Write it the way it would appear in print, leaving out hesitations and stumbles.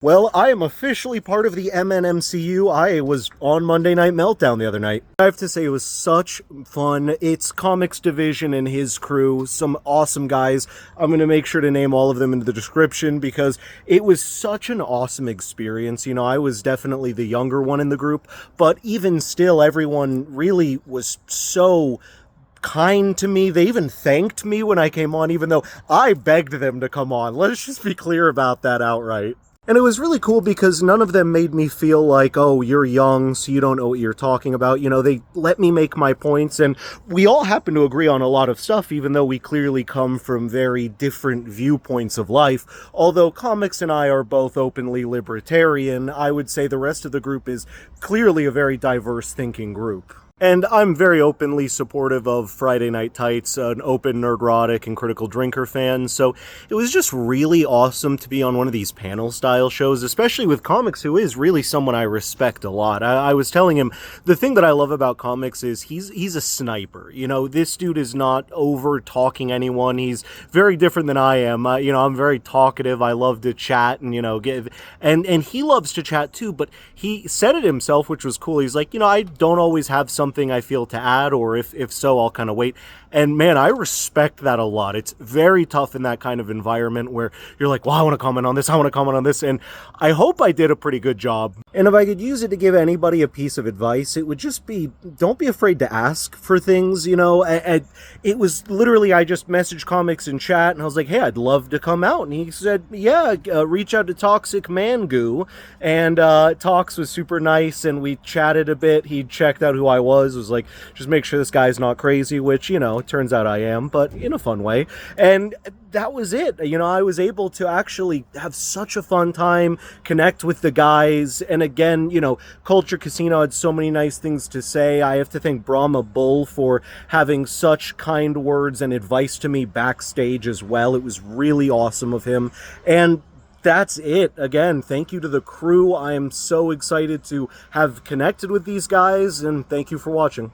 Well, I am officially part of the MNMCU. I was on Monday Night Meltdown the other night. I have to say it was such fun. It's Comics Division and his crew, some awesome guys. I'm going to make sure to name all of them in the description because it was such an awesome experience. You know, I was definitely the younger one in the group, but even still, everyone really was so kind to me. They even thanked me when I came on, even though I begged them to come on. Let's just be clear about that outright. And it was really cool because none of them made me feel like, oh, you're young, so you don't know what you're talking about. You know, they let me make my points, and we all happen to agree on a lot of stuff, even though we clearly come from very different viewpoints of life. Although Comics and I are both openly libertarian, I would say the rest of the group is clearly a very diverse thinking group. And I'm very openly supportive of Friday Night Tights, an open nerdrotic and critical drinker fan, so it was just really awesome to be on one of these panel-style shows, especially with Comics, who is really someone I respect a lot. I was telling him, the thing that I love about Comics is he's a sniper. You know, this dude is not over-talking anyone. He's very different than I am. You know, I'm very talkative. I love to chat and, you know, and he loves to chat too, but he said it himself, which was cool. He's like, you know, I don't always have something I feel to add, or if so, I'll kind of wait. And man, I respect that a lot. It's very tough in that kind of environment where you're like, well, I want to comment on this, I want to comment on this, and I hope I did a pretty good job. And if I could use it to give anybody a piece of advice, it would just be, don't be afraid to ask for things, you know. It was literally, I just messaged Comics in chat, and I was like, hey, I'd love to come out. And he said, yeah, reach out to Toxic Mangu. And Tox was super nice, and we chatted a bit. He checked out who I was like, just make sure this guy's not crazy, which, you know, it turns out I am, but in a fun way. And that was it. You know, I was able to actually have such a fun time, connect with the guys, and again, you know, Culture Casino had so many nice things to say. I have to thank Brahma Bull for having such kind words and advice to me backstage as well. It was really awesome of him. And that's it. Again, thank you to the crew. I am so excited to have connected with these guys, and thank you for watching.